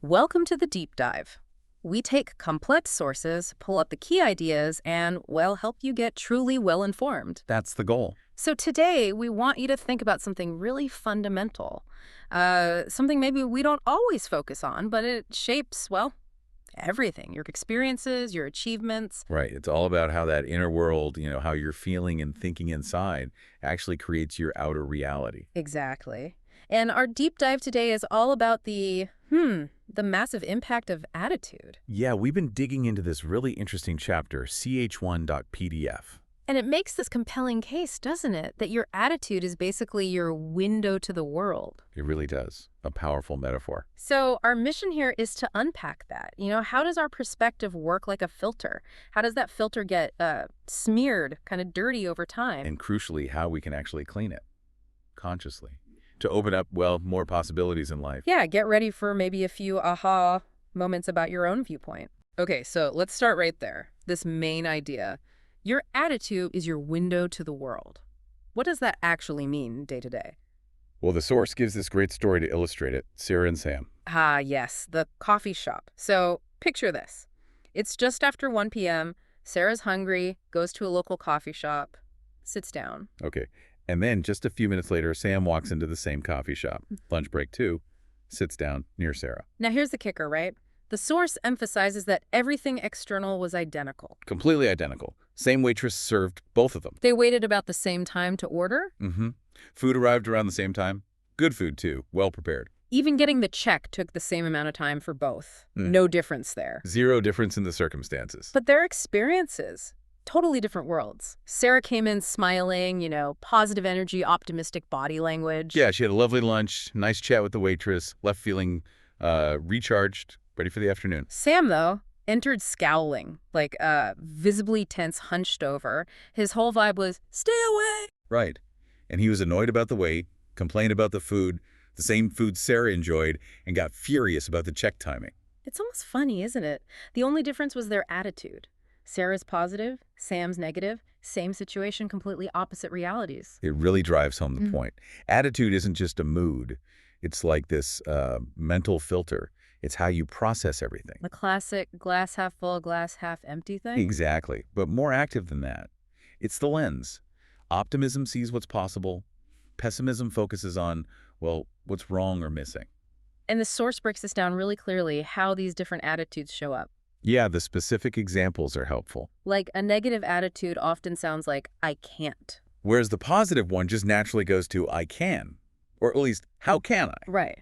Welcome to the deep dive. We take complex sources, pull up the key ideas, and, well, help you get truly well-informed. That's the goal. So today, we want you to think about something really fundamental. Something maybe we don't always focus on, but it shapes, well, everything. Your experiences, your achievements. Right. It's all about how that inner world, how you're feeling and thinking inside actually creates your outer reality. Exactly. And our deep dive today is all about the massive impact of attitude. Yeah, we've been digging into this really interesting chapter, ch1.pdf. And it makes this compelling case, doesn't it? That your attitude is basically your window to the world. It really does. A powerful metaphor. So our mission here is to unpack that. How does our perspective work like a filter? How does that filter get smeared, kind of dirty over time? And crucially, how we can actually clean it consciously to open up, well, more possibilities in life. Yeah, get ready for maybe a few aha moments about your own viewpoint. Okay, so let's start right there. This main idea. Your attitude is your window to the world. What does that actually mean day to day? Well, the source gives this great story to illustrate it, Sarah and Sam. Ah, yes, the coffee shop. So picture this. It's just after 1 p.m. Sarah's hungry, goes to a local coffee shop, sits down. Okay. And then just a few minutes later, Sam walks into the same coffee shop, lunch break too, sits down near Sarah. Now here's the kicker, right? The source emphasizes that everything external was identical. Completely identical. Same waitress served both of them. They waited about the same time to order. Food arrived around the same time. Good food too, well prepared. Even getting the check took the same amount of time for both. No difference there. Zero difference in the circumstances. But their experiences, totally different worlds. Sarah came in smiling, positive energy, optimistic body language. Yeah, she had a lovely lunch, nice chat with the waitress, left feeling recharged, ready for the afternoon. Sam, though, entered scowling, visibly tense, hunched over. His whole vibe was, stay away. Right. And he was annoyed about the wait, complained about the food, the same food Sarah enjoyed, and got furious about the check timing. It's almost funny, isn't it? The only difference was their attitude. Sarah's positive, Sam's negative, same situation, completely opposite realities. It really drives home the point. Attitude isn't just a mood. It's like this mental filter. It's how you process everything. The classic glass half full, glass half empty thing? Exactly, but more active than that. It's the lens. Optimism sees what's possible. Pessimism focuses on, well, what's wrong or missing. And the source breaks this down really clearly, how these different attitudes show up. Yeah, the specific examples are helpful. Like a negative attitude often sounds like, I can't. Whereas the positive one just naturally goes to, I can. Or at least, how can I? Right.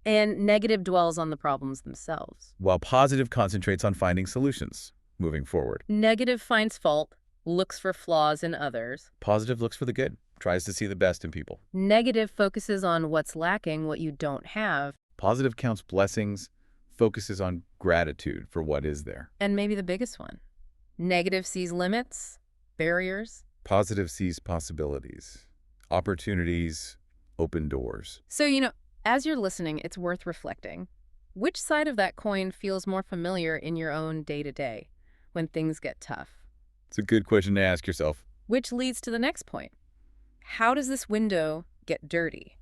And negative dwells on the problems themselves. While positive concentrates on finding solutions, moving forward. Negative finds fault, looks for flaws in others. Positive looks for the good, tries to see the best in people. Negative focuses on what's lacking, what you don't have. Positive counts blessings, focuses on gratitude for what is there. And maybe the biggest one. Negative sees limits, barriers. Positive sees possibilities, opportunities, open doors. So, as you're listening, it's worth reflecting. Which side of that coin feels more familiar in your own day-to-day when things get tough? It's a good question to ask yourself. Which leads to the next point. How does this window get dirty?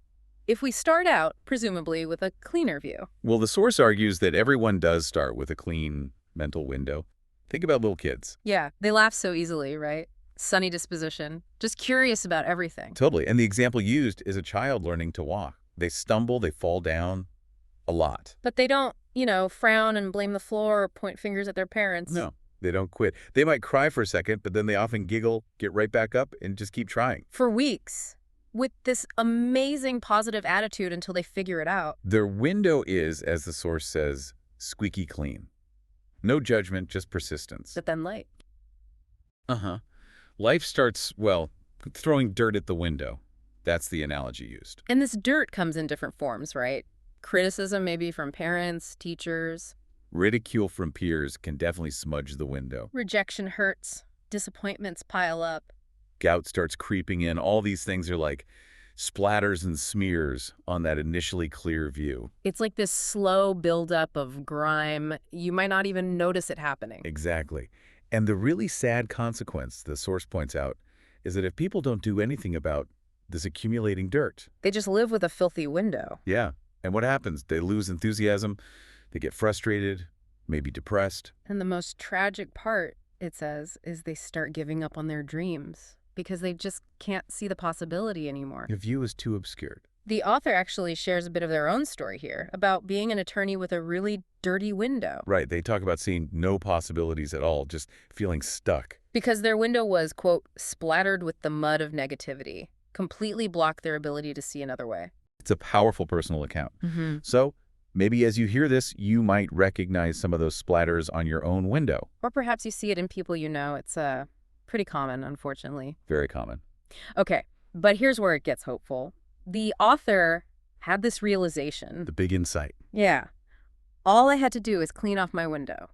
If we start out, presumably, with a cleaner view. Well, the source argues that everyone does start with a clean mental window. Think about little kids. Yeah, they laugh so easily, right? Sunny disposition, just curious about everything. Totally. And the example used is a child learning to walk. They stumble, they fall down a lot. But they don't, frown and blame the floor or point fingers at their parents. No, they don't quit. They might cry for a second, but then they often giggle, get right back up, and just keep trying. For weeks, with this amazing positive attitude until they figure it out. Their window is, as the source says, squeaky clean. No judgment, just persistence. But then light. Life starts, well, throwing dirt at the window. That's the analogy used. And this dirt comes in different forms, right? Criticism maybe from parents, teachers. Ridicule from peers can definitely smudge the window. Rejection hurts. Disappointments pile up. Gout starts creeping in. All these things are like splatters and smears on that initially clear view. It's like this slow buildup of grime. You might not even notice it happening. Exactly. And the really sad consequence, the source points out, is that if people don't do anything about this accumulating dirt. They just live with a filthy window. Yeah. And what happens? They lose enthusiasm, They get frustrated, maybe depressed. And the most tragic part, it says, is they start giving up on their dreams because they just can't see the possibility anymore. The view is too obscured. The author actually shares a bit of their own story here about being an attorney with a really dirty window. Right, they talk about seeing no possibilities at all, just feeling stuck. Because their window was, quote, splattered with the mud of negativity, completely blocked their ability to see another way. It's a powerful personal account. Mm-hmm. So maybe as you hear this, you might recognize some of those splatters on your own window. Or perhaps you see it in people you know. It's pretty common, unfortunately. Very common. Okay, but here's where it gets hopeful. The author had this realization. The big insight. Yeah. All I had to do is clean off my window.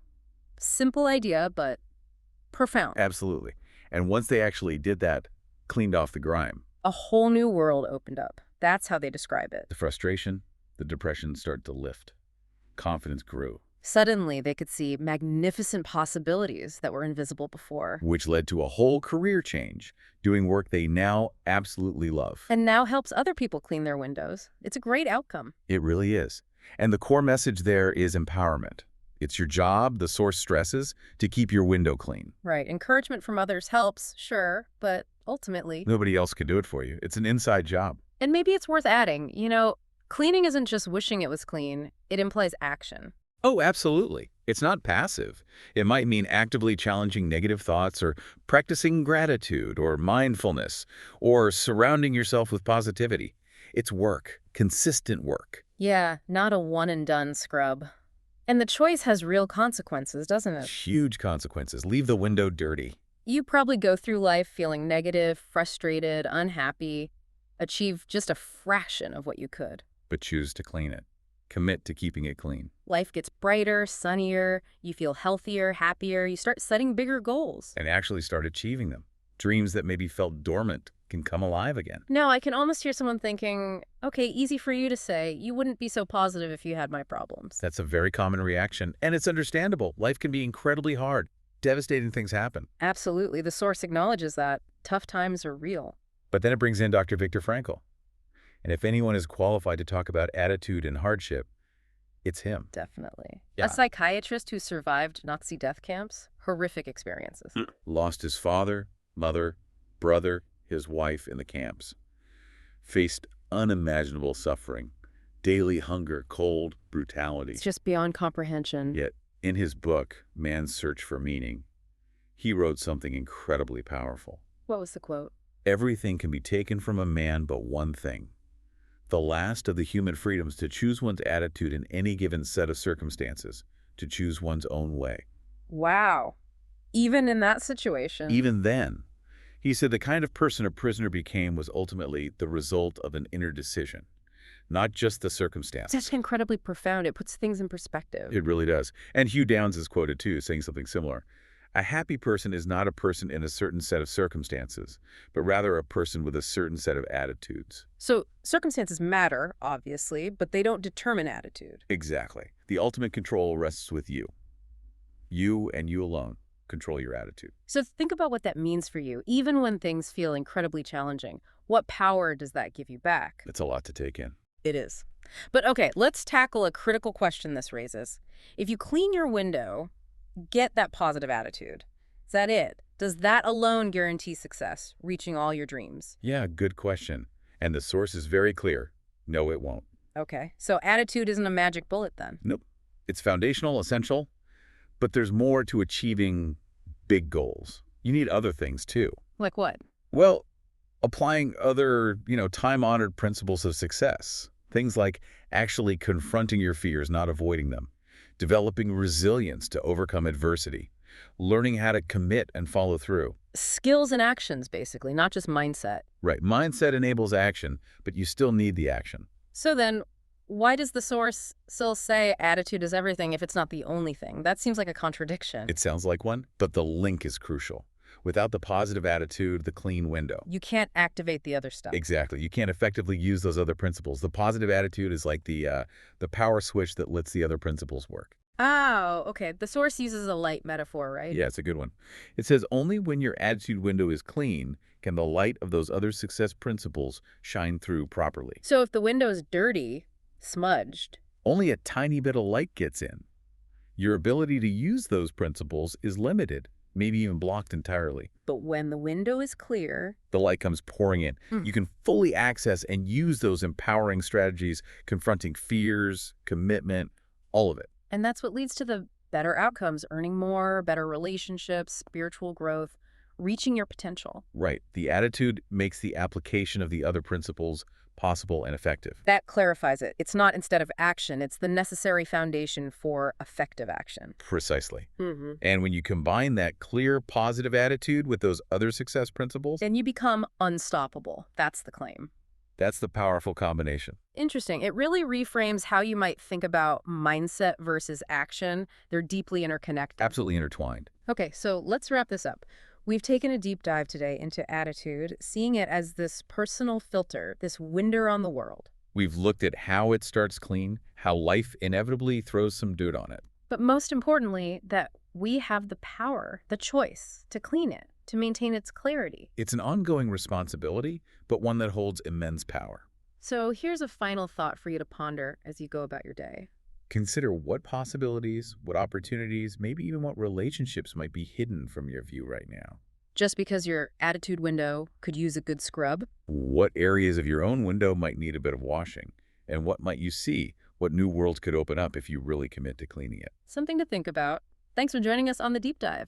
Simple idea, but profound. Absolutely. And once they actually did that, cleaned off the grime, A whole new world opened up. That's how they describe it. the frustration, the depression started to lift. Confidence grew, Suddenly, they could see magnificent possibilities that were invisible before. which led to a whole career change, doing work they now absolutely love. And now helps other people clean their windows. It's a great outcome. It really is. And the core message there is empowerment. It's your job, the source stresses, to keep your window clean. Right. Encouragement from others helps, sure, but ultimately... Nobody else can do it for you. It's an inside job. And maybe it's worth adding, cleaning isn't just wishing it was clean. It implies action. Oh, absolutely. It's not passive. It might mean actively challenging negative thoughts or practicing gratitude or mindfulness or surrounding yourself with positivity. It's work, consistent work. Yeah, not a one-and-done scrub. And the choice has real consequences, doesn't it? Huge consequences. Leave the window dirty. You probably go through life feeling negative, frustrated, unhappy, achieve just a fraction of what you could. But choose to clean it. Commit to keeping it clean. Life gets brighter, sunnier, you feel healthier, happier, you start setting bigger goals. And actually start achieving them. Dreams that maybe felt dormant can come alive again. Now, I can almost hear someone thinking, okay, easy for you to say, you wouldn't be so positive if you had my problems. That's a very common reaction, and it's understandable. Life can be incredibly hard. Devastating things happen. Absolutely. The source acknowledges that. Tough times are real. But then it brings in Dr. Viktor Frankl. And if anyone is qualified to talk about attitude and hardship, it's him. Definitely. Yeah. A psychiatrist who survived Nazi death camps, horrific experiences. Lost his father, mother, brother, his wife in the camps. Faced unimaginable suffering, daily hunger, cold, brutality. It's just beyond comprehension. Yet, in his book, Man's Search for Meaning, he wrote something incredibly powerful. What was the quote? Everything can be taken from a man but one thing. The last of the human freedoms to choose one's attitude in any given set of circumstances, to choose one's own way. Wow. Even in that situation. Even then, he said the kind of person a prisoner became was ultimately the result of an inner decision, not just the circumstances. That's incredibly profound. It puts things in perspective. It really does. And Hugh Downs is quoted too, saying something similar. A happy person is not a person in a certain set of circumstances, but rather a person with a certain set of attitudes. So circumstances matter, obviously, but they don't determine attitude. Exactly. The ultimate control rests with you. You and you alone control your attitude. So think about what that means for you. Even when things feel incredibly challenging, what power does that give you back? It's a lot to take in. It is. But okay, let's tackle a critical question this raises. If you clean your window, get that positive attitude. Is that it? Does that alone guarantee success, reaching all your dreams? Yeah, good question. And the source is very clear. No, it won't. Okay, so attitude isn't a magic bullet then? Nope. It's foundational, essential, but there's more to achieving big goals. You need other things too. Like what? Well, applying other, time-honored principles of success. Things like actually confronting your fears, not avoiding them. Developing resilience to overcome adversity. Learning how to commit and follow through. Skills and actions, basically, not just mindset. Right. Mindset enables action, but you still need the action. So then, why does the source still say attitude is everything if it's not the only thing? That seems like a contradiction. It sounds like one, but the link is crucial. Without the positive attitude, the clean window. You can't activate the other stuff. Exactly. You can't effectively use those other principles. The positive attitude is like the power switch that lets the other principles work. Oh, okay. The source uses a light metaphor, right? Yeah, it's a good one. It says only when your attitude window is clean can the light of those other success principles shine through properly. So if the window's dirty, smudged, Only a tiny bit of light gets in. Your ability to use those principles is limited, maybe even blocked entirely. But when the window is clear, The light comes pouring in. mm, You can fully access and use those empowering strategies, confronting fears, commitment, all of it. and that's what leads to the better outcomes, earning more, better relationships, spiritual growth, reaching your potential. Right. The attitude makes the application of the other principles possible and effective. That clarifies it. It's not instead of action, it's the necessary foundation for effective action. Precisely. Mm-hmm. And when you combine that clear, positive attitude with those other success principles, Then you become unstoppable. That's the claim. that's the powerful combination. Interesting. It really reframes how you might think about mindset versus action. They're deeply interconnected. Absolutely intertwined. Okay, so let's wrap this up. We've taken a deep dive today into attitude, seeing it as this personal filter, this window on the world. We've looked at how it starts clean, how life inevitably throws some dirt on it. But most importantly, that we have the power, the choice to clean it, to maintain its clarity. It's an ongoing responsibility, but one that holds immense power. So here's a final thought for you to ponder as you go about your day. Consider what possibilities, what opportunities, maybe even what relationships might be hidden from your view right now. Just because your attitude window could use a good scrub, What areas of your own window might need a bit of washing? And what might you see? What new worlds could open up if you really commit to cleaning it? something to think about. Thanks for joining us on the deep dive.